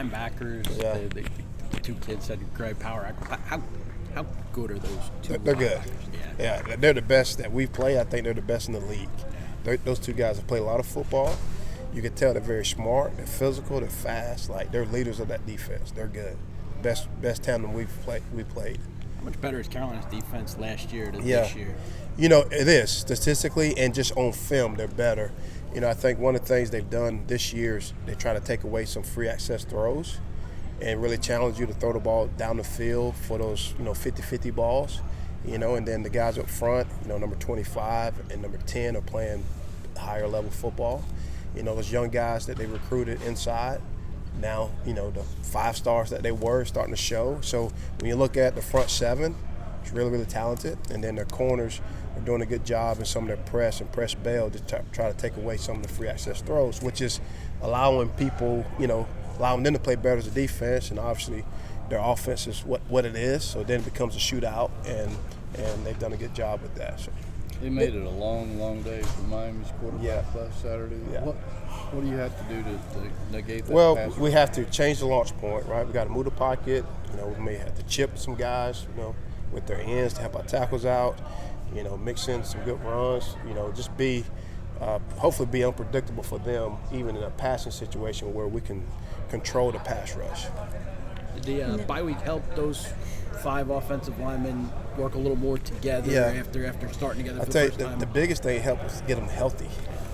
linebackers. Yeah. The two kids said great power. How good are those two? They're good. Yeah. Yeah, they're the best that we've played. I think they're the best in the league. Those two guys have played a lot of football. You can tell they're very smart. They're physical. They're fast. Like, they're leaders of that defense. They're good. Best tandem we played. How much better is Carolina's defense last year than this year? You know, it is. Statistically and just on film, they're better. You know, I think one of the things they've done this year is they try to take away some free access throws and really challenge you to throw the ball down the field for those, 50-50 balls. And then the guys up front, number 25 and number 10 are playing higher level football. Those young guys that they recruited inside, now, the 5 stars that they were starting to show. So when you look at the front 7, it's really, really talented. And then their corners are doing a good job in some of their press and press bail to try to take away some of the free access throws, which is allowing people, allowing them to play better as a defense. And obviously their offense is what it is. So then it becomes a shootout, and they've done a good job with that. So. They made it a long, long day for Miami's quarterback last Saturday. Yeah. What do you have to do to negate that? Well, pass we have to change the launch point, right? We got to move the pocket. We may have to chip some guys, with their ends to help our tackles out. Mix in some good runs. Just hopefully be unpredictable for them, even in a passing situation where we can control the pass rush. Did the bye week help those 5 offensive linemen work a little more together after starting together for the first time? The biggest thing helped was to get them healthy,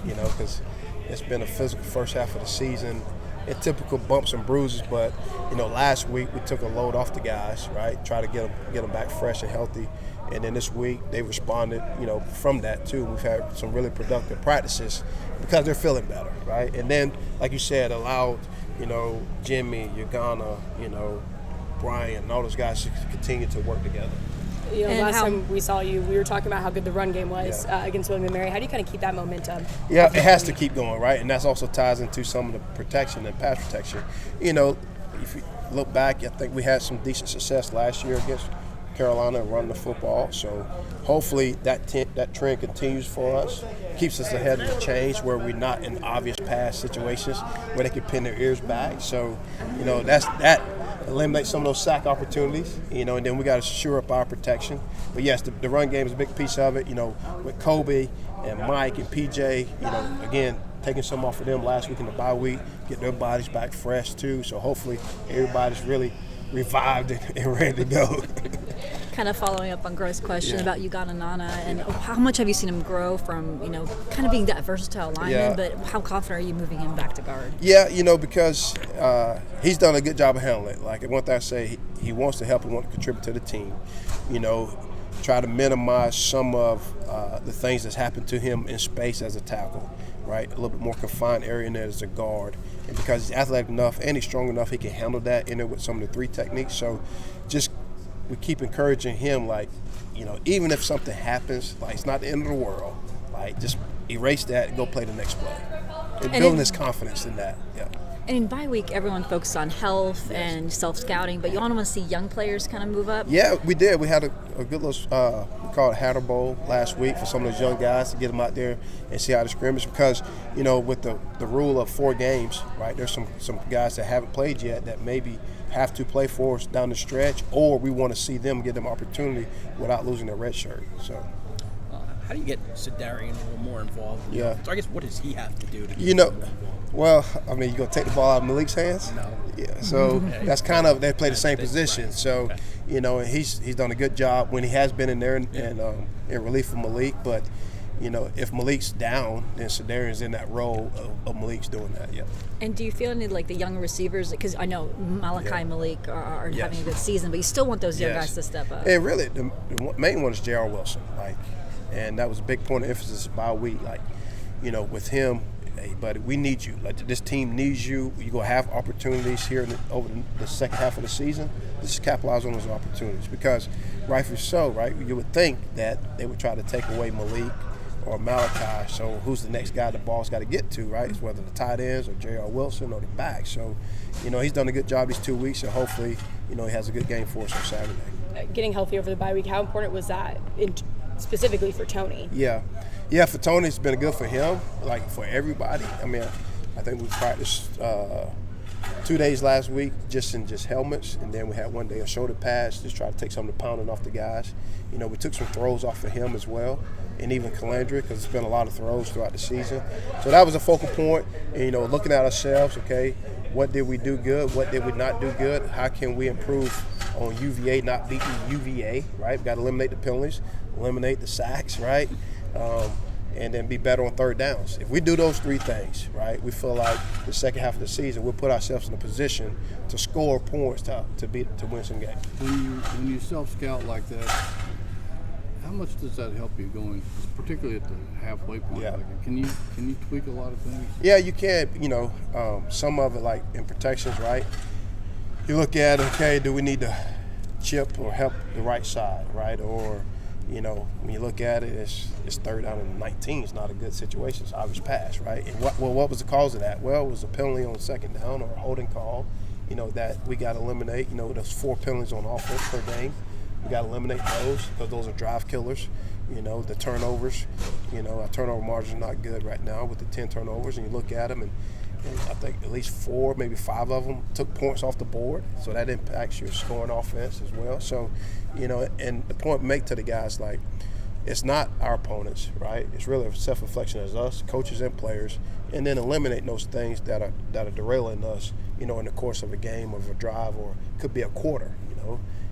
because it's been a physical first half of the season. And typical bumps and bruises, but last week we took a load off the guys, right? Try to get them back fresh and healthy. And then this week they responded, from that too. We've had some really productive practices because they're feeling better, right? And then, like you said, allowed, Jimmy, Ugana, Brian, and all those guys to continue to work together. Last time we saw you, we were talking about how good the run game was against William & Mary. How do you kind of keep that momentum? Yeah, it has to keep going, right? And that also ties into some of the protection and pass protection. If you look back, I think we had some decent success last year against Carolina running the football. So hopefully that trend continues for us, keeps us ahead of the change where we're not in obvious pass situations where they can pin their ears back. So, that eliminates some of those sack opportunities, and then we got to shore up our protection. But yes, the run game is a big piece of it, with Kobe and Mike and PJ, again, taking some off of them last week in the bye week, get their bodies back fresh too. So hopefully everybody's really revived and ready to go. Kind of following up on Gro's question about Ugana Nana, and how much have you seen him grow from, kind of being that versatile lineman, but how confident are you moving him back to guard? Yeah, because he's done a good job of handling it. Like, one thing I say, he wants to help and want to contribute to the team. Try to minimize some of the things that's happened to him in space as a tackle, right? A little bit more confined area in there as a guard. And because he's athletic enough and he's strong enough, he can handle that in there with some of the 3 techniques. So we keep encouraging him, like, even if something happens, like, it's not the end of the world. Like, just erase that and go play the next play. And building his confidence in that, And in bye week, everyone focused on health and self-scouting, but you want to see young players kind of move up? Yeah, we did. We had a good little, we called it Hatter Bowl last week for some of those young guys to get them out there and see how to scrimmage because, with the rule of 4 games, right, there's some guys that haven't played yet that maybe have to play for us down the stretch, or we want to see them get them opportunity without losing their red shirt. So. How do you get Sedarian a little more involved? So I guess what does he have to do to get more involved? Well, I mean, you gonna take the ball out of Malik's hands? No. Yeah. So that's kind of they play the same position. Right. So, and he's done a good job when he has been in there and in relief of Malik. But if Malik's down, then Sedarian's in that role of Malik's doing that. Yeah. And do you feel any like the young receivers? Because I know Malachi and Malik are having a good season, but you still want those young guys to step up. And really, the main one is J.R. Wilson. And that was a big point of emphasis by week. With him, hey, buddy, we need you. Like, this team needs you. You're going to have opportunities here over the second half of the season. Just capitalize on those opportunities because, rightfully so, right, you would think that they would try to take away Malik or Malachi. So who's the next guy the ball's got to get to, right? It's whether the tight ends or J.R. Wilson or the back. So, he's done a good job these 2 weeks, and hopefully, he has a good game for us on Saturday. Getting healthy over the bye week, how important was that specifically for Tony? Yeah, for Tony, it's been good for him, like for everybody. I mean, I think we practiced 2 2 days last week just in helmets, and then we had 1 day of shoulder pads, just try to take some of the pounding off the guys. We took some throws off of him as well, and even Calandra, because it's been a lot of throws throughout the season. So that was a focal point, and, looking at ourselves, okay, what did we do good? What did we not do good? How can we improve on UVA not beating UVA, right? We've got to eliminate the penalties, eliminate the sacks, right? And then be better on third downs. If we do those 3 things, right, we feel like the second half of the season we'll put ourselves in a position to score points to win some games. When you self-scout like that, how much does that help you going, particularly at the halfway point? Yeah. Like, can you tweak a lot of things? Yeah, you can. Some of it, like in protections, right? You look at, okay, do we need to chip or help the right side, right? Or when you look at it, it's third down and 19. It's not a good situation. It's obvious pass, right? And what was the cause of that? Well, it was a penalty on second down or a holding call, that we got to eliminate. There's 4 penalties on offense per game. We got to eliminate those because those are drive killers. The turnovers, our turnover margin is not good right now with the 10 turnovers. And you look at them, and I think at least 4, maybe 5 of them took points off the board. So that impacts your scoring offense as well. So, and the point make to the guys, like, it's not our opponents, right? It's really a self-reflection as us, coaches and players, and then eliminate those things that are derailing us, in the course of a game, of a drive, or it could be a quarter,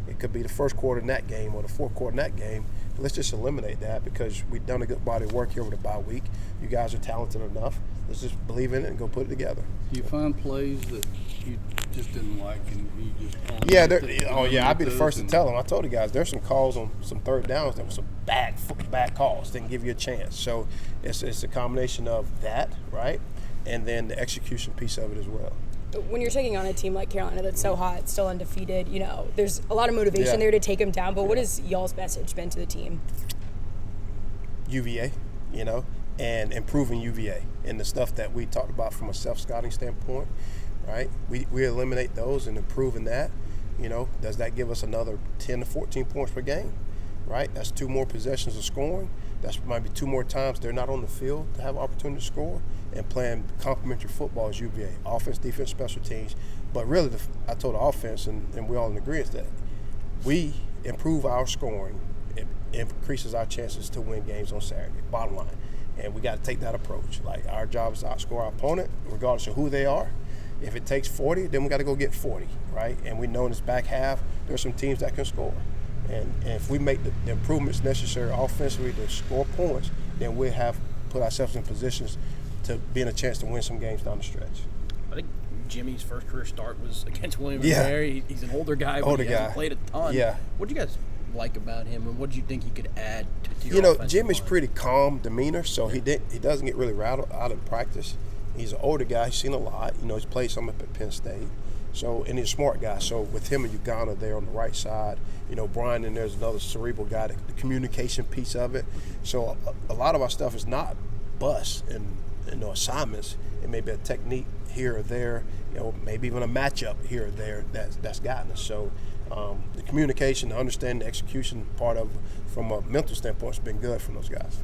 It could be the first quarter in that game or the fourth quarter in that game. Let's just eliminate that because we've done a good body of work here over the bye week. You guys are talented enough. Let's just believe in it and go put it together. Do you find plays that you just didn't like and you just I'd be the first to tell them. I told the guys there's some calls on some third downs that were some bad calls. Didn't give you a chance. So it's a combination of that, right, and then the execution piece of it as well. When you're taking on a team like Carolina that's so hot, still undefeated, there's a lot of motivation there to take them down. But what has y'all's message been to the team? UVA, and improving UVA and the stuff that we talked about from a self-scouting standpoint, right? We eliminate those and improving that. Does that give us another 10 to 14 points per game, right? That's 2 more possessions of scoring. That's might be 2 more times they're not on the field to have opportunity to score, and playing complementary football as UVA, offense, defense, special teams. But really, I told the offense, and we're all in agreement that we improve our scoring, it increases our chances to win games on Saturday, bottom line. And we got to take that approach. Like, our job is to outscore our opponent, regardless of who they are. If it takes 40, then we got to go get 40, right? And we know in this back half, there's some teams that can score. And if we make the improvements necessary offensively to score points, then we'll have put ourselves in positions to be in a chance to win some games down the stretch. I think Jimmy's first career start was against William & Mary. He's an older guy, but he hasn't played a ton. Yeah. What do you guys like about him, and what do you think he could add to your offensive Jimmy's line? pretty calm demeanor, so he doesn't get really rattled out in practice. He's an older guy. He's seen a lot. He's played some up at Penn State. So, and he's a smart guy. So with him and Uganda there on the right side, Brian, and there's another cerebral guy, the communication piece of it. So a lot of our stuff is not bust and assignments. It may be a technique here or there, maybe even a matchup here or there that's gotten us. So the communication, the understanding, the execution part of, from a mental standpoint, has been good from those guys.